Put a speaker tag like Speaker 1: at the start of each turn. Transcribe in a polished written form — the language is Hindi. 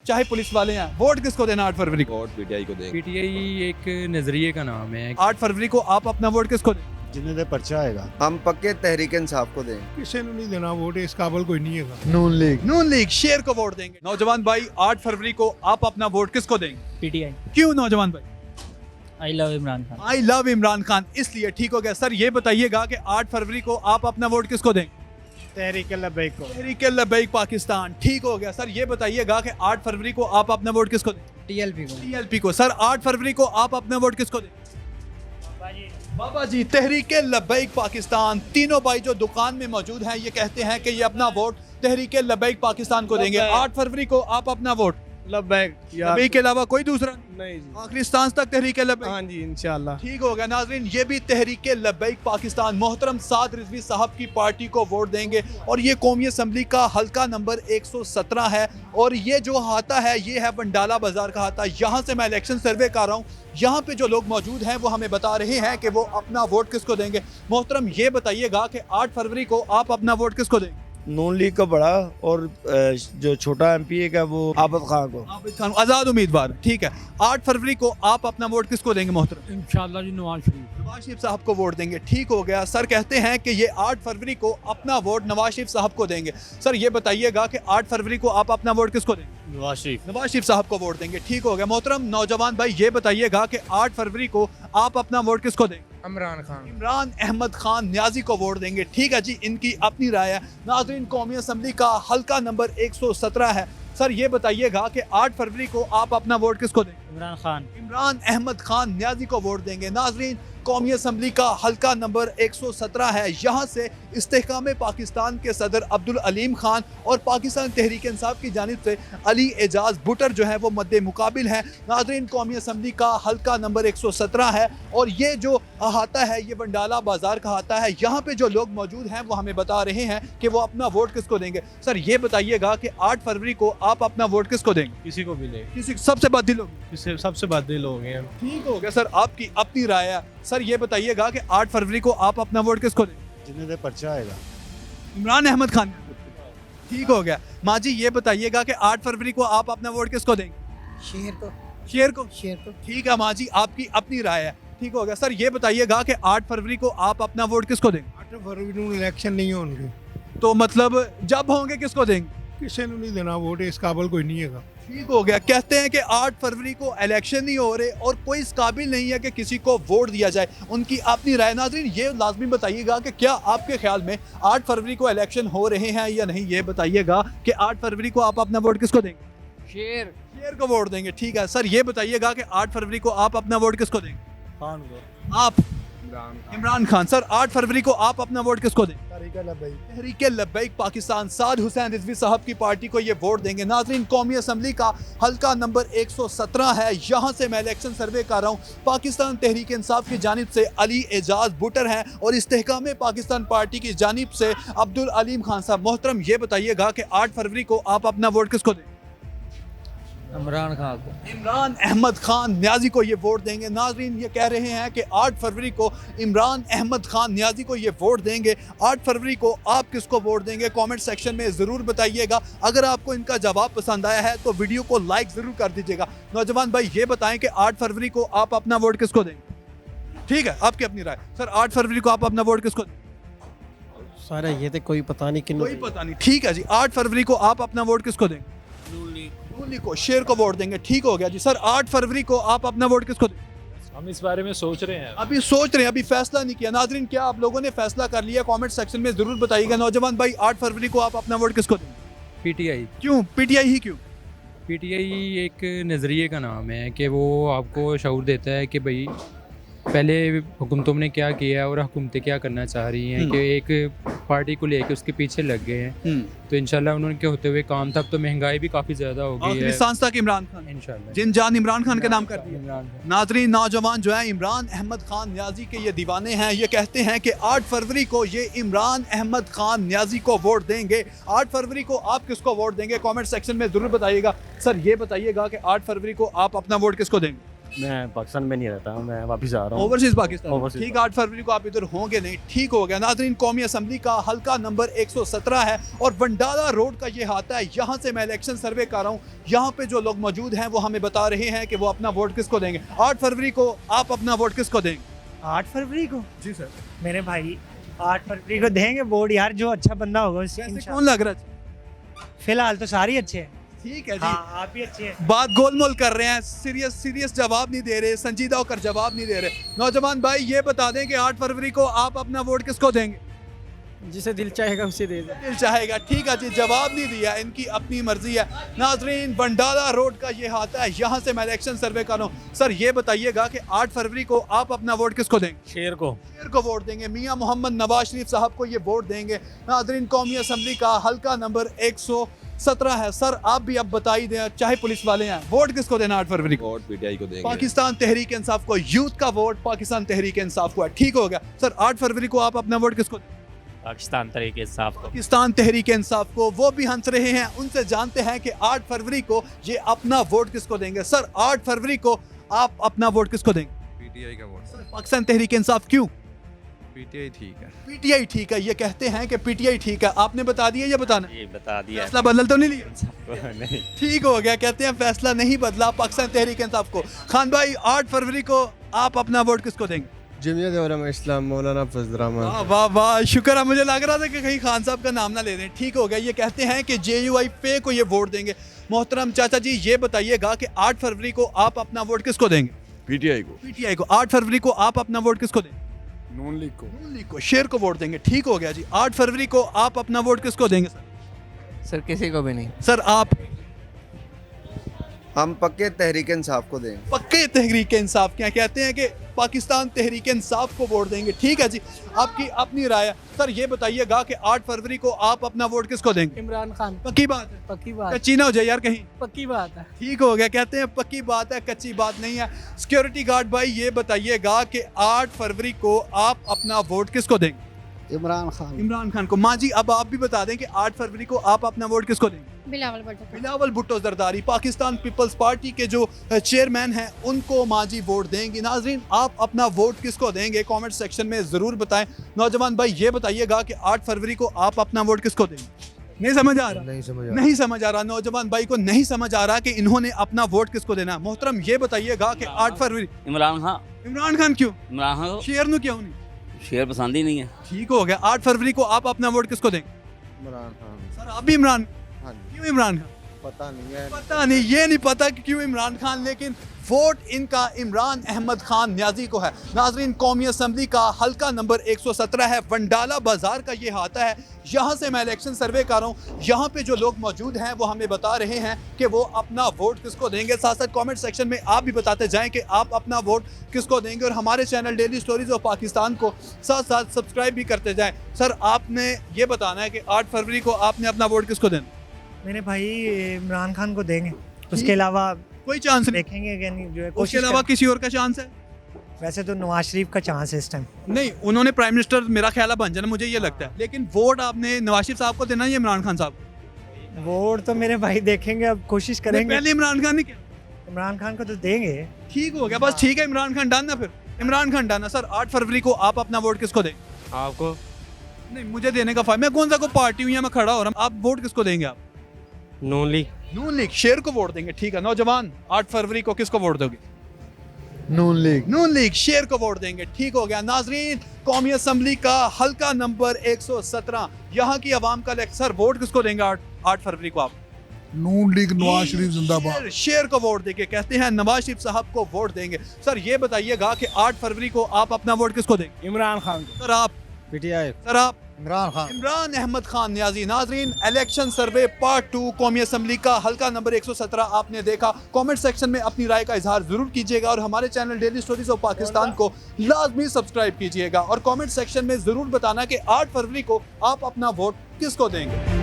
Speaker 1: चाहे पुलिस वाले हैं, वोट किसको देना 8 फरवरी को?
Speaker 2: वोट पीटीआई को देंगे।
Speaker 3: पीटीआई एक नज़रिए का नाम है।
Speaker 1: 8 फरवरी को आप अपना वोट किसको दें?
Speaker 4: जिन्हें दे पर्चा आएगा
Speaker 2: हम पक्के तहरीक इंसाफ को देंगे।
Speaker 4: किसी ने नहीं देना वोट, इस काबल कोई नहीं है।
Speaker 1: नून लीग शेर को वोट देंगे। नौजवान भाई 8 फरवरी को आप अपना वोट किसको देंगे?
Speaker 5: पीटीआई।
Speaker 1: क्यों नौजवान भाई?
Speaker 5: I love Imran Khan.
Speaker 1: I love Imran Khan, इसलिए। ठीक हो गया सर, ये बताइएगा कि 8 फरवरी को आप अपना वोट किसको देंगे?
Speaker 4: तहरीक लब्बैक को।
Speaker 1: तहरीक लब्बैक पाकिस्तान। ठीक हो गया सर, ये बताइएगा कि 8 फरवरी को आप अपना वोट किसको दें?
Speaker 5: टीएलपी को।
Speaker 1: टीएलपी को। सर 8 फरवरी को आप अपना वोट किसको दें? बाबा जी तहरीक लब्बैक पाकिस्तान। तीनों भाई जो दुकान में मौजूद हैं ये कहते हैं कि ये अपना वोट तहरीक लब्बैक पाकिस्तान को देंगे। 8 फरवरी को आप अपना वोट
Speaker 4: लब्बैक
Speaker 1: लब्बैक के अलावा कोई दूसरा
Speaker 4: नहीं जी।
Speaker 1: आखिरी सांस तक तहरीक लब्बैक।
Speaker 4: हाँ जी इंशाल्लाह।
Speaker 1: ठीक हो गया नाजरीन, ये भी तहरीक लब्बैक पाकिस्तान मोहतरम साद रिजवी साहब की पार्टी को वोट देंगे और ये कौमी असम्बली का हल्का नंबर 117 है और ये जो हाता है ये है बंडाला बाजार का हाता। यहाँ से मैं इलेक्शन सर्वे कर रहा हूँ, यहाँ पे जो लोग मौजूद हैं वो हमें बता रहे हैं कि वो अपना वोट किसको देंगे। मोहतरम ये बताइएगा कि 8 फरवरी को आप अपना वोट किसको देंगे?
Speaker 6: नून लीग का बड़ा और जो छोटा एमपी है वो आबिद खान को।
Speaker 1: आबिद खान आज़ाद उम्मीदवार। ठीक है, 8 फरवरी को आप अपना वोट किसको देंगे मोहतरम?
Speaker 5: इंशाल्लाह जी नवाज शरीफ।
Speaker 1: नवाज शरीफ साहब को वोट देंगे। ठीक हो गया सर, कहते हैं कि ये 8 फरवरी को अपना वोट नवाज शरीफ साहब को देंगे। सर ये बताइएगा कि 8 फरवरी को आप अपना वोट किसको देंगे?
Speaker 4: नवाज शरीफ।
Speaker 1: नवाज शरीफ साहब को वोट देंगे। ठीक हो गया मोहतरम नौजवान भाई, ये बताइएगा कि 8 फरवरी को आप अपना वोट किसको देंगे?
Speaker 3: इमरान खान।
Speaker 1: इमरान अहमद खान न्याजी को वोट देंगे। ठीक है जी, इनकी अपनी राय है। नाज़रीन कौमी असम्बली का हल्का नंबर 117 है। सर ये बताइएगा कि 8 फरवरी को आप अपना वोट किसको देंगे?
Speaker 5: इमरान खान।
Speaker 1: इमरान अहमद खान न्याजी को वोट देंगे। नाज़रीन कौमी असम्बली का हल्का नंबर 117 है। यहाँ से इस्तेहकाम पाकिस्तान के सदर अब्दुल अलीम खान और पाकिस्तान तहरीक इंसाफ की जानिब से अली एजाज बुटर जो है वो मद्दे मुकाबिल हैं। नाज़रीन कौमी असम्बली का हल्का नंबर 117 है और ये जो अहाता है ये बंडाला बाजार का अहाता है। यहाँ पे जो लोग मौजूद हैं वो हमें बता रहे हैं कि वो अपना वोट किसको देंगे। सर ये बताइएगा कि 8 फरवरी को आप अपना वोट किसको देंगे?
Speaker 4: किसी को भी ले,
Speaker 1: किसी सबसे बददिल लोग।
Speaker 4: किसी सबसे बददिल लोग हैं।
Speaker 1: ठीक हो गया सर, आपकी अपनी राय है। सर ये बताइएगा कि 8 फरवरी को आप अपना वोट किसको देंगे?
Speaker 4: जिन्हें दे पर्चा आएगा।
Speaker 1: इमरान अहमद खान। ठीक हो गया माँ जी, ये बताइएगा कि 8 फरवरी को आप अपना वोट किसको देंगे?
Speaker 5: शेर को।
Speaker 1: शेर को।
Speaker 5: शेर को।
Speaker 1: ठीक है माँ जी, आपकी अपनी राय है। ठीक हो गया सर, ये बताइएगा कि 8 फरवरी को आप अपना वोट किसको देंगे?
Speaker 4: 8 फरवरी को इलेक्शन नहीं होंगे,
Speaker 1: तो मतलब जब होंगे किसको देंगे?
Speaker 4: किसी ने नहीं देना वोट, इस काबल कोई नहीं है।
Speaker 1: ठीक हो गया, कहते हैं कि 8 फरवरी को इलेक्शन नहीं हो रहे और कोई इस काबिल नहीं है कि किसी को वोट दिया जाए। उनकी अपनी राय। नाज़रीन ये लाजमी बताइएगा कि क्या आपके ख्याल में 8 फरवरी को इलेक्शन हो रहे हैं या नहीं। ये बताइएगा कि 8 फरवरी को आप अपना वोट किसको देंगे? शेर को वोट देंगे। ठीक है सर, ये बताइएगा कि 8 फरवरी को आप अपना वोट किसको देंगे?
Speaker 4: खान को।
Speaker 1: आप इमरान खान। सर 8 फरवरी को आप अपना वोट किसको देंगे? तहरीक लब्बैक पाकिस्तान साद हुसैन रिजवी साहब की पार्टी को ये वोट देंगे। नाज़रीन कौमी असम्बली का हल्का नंबर 117 है। यहाँ से मैं इलेक्शन सर्वे कर रहा हूँ। पाकिस्तान तहरीक इंसाफ की जानिब से अली एजाज बुटर हैं और इस्तेहकाम पाकिस्तान पार्टी की जानिब से अब्दुल अलीम खान साहब। मोहतरम ये बताइएगा कि 8 फरवरी को आप अपना वोट किसको देंगे?
Speaker 5: इमरान खान को।
Speaker 1: इमरान अहमद खान न्याजी को ये वोट देंगे। नाजरीन ये कह रहे हैं कि 8 फरवरी को इमरान अहमद खान न्याजी को ये वोट देंगे। 8 फरवरी को आप किसको वोट देंगे कमेंट सेक्शन में ज़रूर बताइएगा। अगर आपको इनका जवाब पसंद आया है तो वीडियो को लाइक ज़रूर कर दीजिएगा। नौजवान भाई ये बताएं कि 8 फरवरी को आप अपना वोट किसको देंगे? ठीक है, आपकी अपनी राय। सर 8 फरवरी को आप अपना वोट किसको देंगे?
Speaker 7: सारा ये तो कोई पता नहीं
Speaker 1: कोई पता नहीं। ठीक है जी, 8 फरवरी को आप अपना वोट किसको देंगे? नून को, शेर को वोट देंगे। ठीक हो गया जी। सर 8 फरवरी को आप अपना वोट किसको देंगे?
Speaker 8: हम इस बारे में सोच रहे हैं।
Speaker 1: अभी सोच रहे हैं, अभी फैसला नहीं किया। नाजरीन क्या आप लोगों ने फैसला कर लिया? कमेंट सेक्शन में जरूर बताइएगा। नौजवान भाई 8 फरवरी को आप अपना वोट किसको देंगे?
Speaker 3: पीटीआई।
Speaker 1: क्यों पीटीआई ही क्यों?
Speaker 3: पीटीआई एक नज़रिए का नाम है कि वो आपको शऊर देता है कि भाई पहले हुकूमतों ने क्या किया और हुकूमतें क्या करना चाह रही हैं कि एक पार्टी को लेके उसके पीछे लग गए हैं। तो इंशाल्लाह उन्होंने के होते हुए काम था। अब तो महंगाई भी काफ़ी ज़्यादा हो गई है।
Speaker 1: सांस तक इमरान खान
Speaker 3: इंशाल्लाह
Speaker 1: जिन जान इमरान खान के नाम कर दिया।
Speaker 3: इमरान खान।
Speaker 1: नाजरीन नौजवान जो है इमरान अहमद खान न्याजी के ये दीवाने हैं। ये कहते हैं कि 8 फरवरी को ये इमरान अहमद खान न्याजी को वोट देंगे। 8 फरवरी को आप किसको वोट देंगे कमेंट सेक्शन में ज़रूर बताइएगा। सर ये बताइएगा कि 8 फरवरी को आप अपना वोट किसको देंगे?
Speaker 7: मैं पाकिस्तान में नहीं रहता, मैं वापस आ रहा हूँ।
Speaker 1: ओवरसीज पाकिस्तान।
Speaker 7: Overseas
Speaker 1: ठीक, 8 फरवरी को आप इधर होंगे नहीं, ठीक हो गया। नाजरीन, कौमी असम्बली का हल्का नंबर 117 है और वंडाला रोड का ये हाथा है। यहाँ से मैं इलेक्शन सर्वे कर रहा हूँ। यहाँ पे जो लोग मौजूद हैं वो हमें बता रहे हैं कि वो अपना वोट किसको देंगे। 8 फरवरी को आप अपना वोट किसको देंगे?
Speaker 8: 8 फरवरी को
Speaker 1: जी सर।
Speaker 8: मेरे भाई 8 फरवरी को देंगे वोट यार, जो अच्छा बंदा होगा उससे
Speaker 1: कैसे,
Speaker 8: इंशाल्लाह।
Speaker 1: कौन लग रहा है?
Speaker 8: फिलहाल तो सारे अच्छे हैं।
Speaker 1: ठीक है जी।
Speaker 8: हाँ, आप भी अच्छे हैं।
Speaker 1: बात गोलमोल कर रहे हैं, सीरियस जवाब नहीं दे रहे, संजीदा होकर जवाब नहीं दे रहे। नौजवान भाई ये बता दें कि 8 फरवरी को आप अपना वोट किसको देंगे?
Speaker 5: जिसे दिल चाहेगा उसे दे दे।
Speaker 1: दिल चाहेगा। ठीक है जी, जवाब नहीं दिया, इनकी अपनी मर्जी है। नाजरीन, वंडाला रोड का ये हाथा है, यहाँ से मैं इलेक्शन सर्वे कर रहा हूँ। सर ये बताइएगा कि 8 फरवरी को आप अपना वोट किसको देंगे?
Speaker 7: शेर को।
Speaker 1: शेर को वोट देंगे। मियाँ मोहम्मद नवाज शरीफ साहब को ये वोट देंगे। नाजरीन, कौमी असम्बली का हल्का नंबर 117 है। सर आप भी अब बता ही दें, चाहे पुलिस वाले हैं, वोट किसको देना 8 फरवरी को?
Speaker 2: वोट पीटीआई को देंगे।
Speaker 1: पाकिस्तान तहरीक इंसाफ को। यूथ का वोट पाकिस्तान तहरीक इंसाफ को है। ठीक हो गया सर, 8 फरवरी को आप अपना वोट किसको देंगे?
Speaker 7: पाकिस्तान तरीके साफ को।
Speaker 1: पाकिस्तान तहरीक इंसाफ को। वो भी हंस रहे हैं, उनसे जानते हैं कि 8 फरवरी को ये अपना वोट किसको देंगे। सर 8 फरवरी को आप अपना वोट किसको देंगे?
Speaker 2: पीटीआई का वोट।
Speaker 1: सर पाकिस्तान तहरीक इंसाफ क्यों?
Speaker 2: पीटीआई ठीक है।
Speaker 1: पीटीआई ठीक है, ये कहते हैं कि पीटीआई ठीक है। आपने बता दिया, ये बताना
Speaker 7: ये बता दिया।
Speaker 1: फैसला बदल तो नहीं लिया?
Speaker 7: नहीं।
Speaker 1: ठीक हो गया, कहते हैं फैसला नहीं बदला पाकिस्तान तहरीक इंसाफ को। खान भाई 8 फरवरी को आप अपना वोट किसको देंगे?
Speaker 2: जमीयत उलमा इस्लाम मौलाना फजल रहमान।
Speaker 1: वाह वाह वाह, शुक्र है, मुझे लग रहा था कि कहीं खान साहब का नाम ना ले दें। ठीक हो गया, ये कहते हैं कि JUI पे को ये वोट देंगे। मोहतरम चाचा जी ये बताइएगा कि 8 फरवरी को आप अपना वोट किसको देंगे?
Speaker 2: पीटीआई को।
Speaker 1: पीटीआई को। 8 फरवरी को आप अपना वोट किसको देंगे?
Speaker 2: नून लीग को।
Speaker 1: नून लीग को। शेर को वोट देंगे। ठीक हो गया जी। 8 फरवरी को आप अपना वोट किसको देंगे सर?
Speaker 5: सर किसी को भी नहीं।
Speaker 1: सर आप?
Speaker 2: हम पक्के तहरीक इंसाफ को देंगे।
Speaker 1: पक्के तहरीक इंसाफ क्या कहते हैं कि पाकिस्तान तहरीक इंसाफ को वोट देंगे। ठीक है जी, आपकी अपनी राय है। सर ये बताइएगा कि 8 फरवरी को आप अपना वोट किसको देंगे?
Speaker 5: इमरान खान।
Speaker 1: पक्की बात है?
Speaker 5: पक्की बात।
Speaker 1: कच्ची ना हो जाए यार कहीं।
Speaker 5: पक्की बात है।
Speaker 1: ठीक हो गया, कहते हैं पक्की बात है, कच्ची बात नहीं है। सिक्योरिटी गार्ड भाई ये बताइएगा कि 8 फरवरी को आप अपना वोट किसको देंगे?
Speaker 5: इमरान खान।
Speaker 1: इमरान खान को। माँ जी अब आप भी बता दें कि 8 फरवरी को आप अपना वोट किसको देंगे?
Speaker 9: बिलावल भुट्टो।
Speaker 1: बिलावल भुट्टो जरदारी, पाकिस्तान पीपल्स पार्टी के जो चेयरमैन हैं, उनको माँ जी वोट देंगी। नाजरीन आप अपना वोट किसको देंगे कमेंट सेक्शन में ज़रूर बताएं। नौजवान भाई ये बताइएगा कि 8 फरवरी को आप अपना वोट किसको देंगे? नहीं समझ आ रहा? नहीं समझ आ रहा। नौजवान भाई को नहीं समझ आ रहा कि इन्होंने अपना वोट किसको देना है। मोहतरम ये बताइएगा कि 8 फरवरी।
Speaker 7: इमरान खान।
Speaker 1: इमरान खान क्यों?
Speaker 7: इमरान खान
Speaker 1: शेर नु क्यों नहीं?
Speaker 7: शेर पसंद ही नहीं है।
Speaker 1: ठीक हो गया। 8 फरवरी को आप अपना वोट किसको देंगे?
Speaker 2: इमरान खान।
Speaker 1: सर आप भी इमरान?
Speaker 2: हाँ,
Speaker 1: क्यों इमरान खान?
Speaker 2: पता नहीं है।
Speaker 1: पता नहीं, ये नहीं पता कि क्यों इमरान खान, लेकिन वोट इनका इमरान अहमद खान न्याजी को है। नाजरीन कौमी असम्बली का हल्का नंबर 117 है, वंडाला बाजार का ये हाथा है। यहाँ से मैं इलेक्शन सर्वे कर रहा हूँ। यहाँ पे जो लोग मौजूद हैं वो हमें बता रहे हैं कि वो अपना वोट किसको देंगे। साथ साथ कमेंट सेक्शन में आप भी बताते जाएं कि आप अपना वोट किसको देंगे और हमारे channel daily stories of Pakistan को साथ साथ सब्सक्राइब भी करते जाएं। सर आपने ये बताना है कि 8 फरवरी को आपने अपना वोट किसको देना?
Speaker 8: मेरे भाई इमरान खान को देंगे, उसके अलावा
Speaker 1: कोई चांस नहीं?
Speaker 8: देखेंगे कि नहीं, जो है
Speaker 1: उसके
Speaker 8: कोशिश
Speaker 1: अलावा
Speaker 8: कर-
Speaker 1: किसी और का चांस है?
Speaker 8: वैसे तो नवाज शरीफ का चांस है इस टाइम।
Speaker 1: नहीं, उन्होंने प्राइम मिनिस्टर मेरा ख्याल है बन जाना, मुझे ये लगता है। लेकिन वोट आपने नवाज शरीफ साहब को देना है या इमरान खान साहब को?
Speaker 8: वोट तो मेरे भाई देखेंगे, अब कोशिश
Speaker 1: नहीं,
Speaker 8: करेंगे।
Speaker 1: पहले इमरान खान ने किया।
Speaker 8: इमरान खान को तो देंगे।
Speaker 1: ठीक हो गया, बस ठीक है, इमरान खान डन ना। फिर इमरान खान डन है। सर 8 फरवरी को आप अपना वोट किसको देंगे?
Speaker 7: आपको।
Speaker 1: नहीं, मुझे देने का फायदा, मैं कौन सा को पार्टी हूँ या मैं खड़ा हो रहा हूँ। आप वोट किसको देंगे? आप
Speaker 7: नून लीग।
Speaker 1: नून लीग। शेर को वोट देंगे। ठीक है। नौजवान 8 फरवरी को किसको वोट दोगे?
Speaker 2: नून लीग।
Speaker 1: नून लीग। शेर को वोट देंगे। ठीक हो गया। नाजरीन कौमी असम्बली का हल्का नंबर 117, यहाँ की आवाम का लेक्चर, वोट किसको देंगे 8 फरवरी को आप?
Speaker 4: नून लीग नवाज शरीफ जिंदाबाद।
Speaker 1: शेर को वोट देंगे, कहते हैं नवाज शरीफ साहब को वोट देंगे। सर ये बताइएगा कि 8 फरवरी को आप अपना वोट किसको देंगे?
Speaker 5: इमरान खान को।
Speaker 1: सर आप?
Speaker 5: पीटीआई।
Speaker 1: सर आप?
Speaker 5: इमरान खान।
Speaker 1: इमरान अहमद खान न्याजी। नाजरीन इलेक्शन सर्वे पार्ट 2 कौमी असम्बली का हल्का नंबर 117 आपने देखा। कमेंट सेक्शन में अपनी राय का इजहार जरूर कीजिएगा और हमारे channel daily stories of Pakistan को लाजमी सब्सक्राइब कीजिएगा और कमेंट सेक्शन में जरूर बताना कि 8 फरवरी को आप अपना वोट किसको देंगे।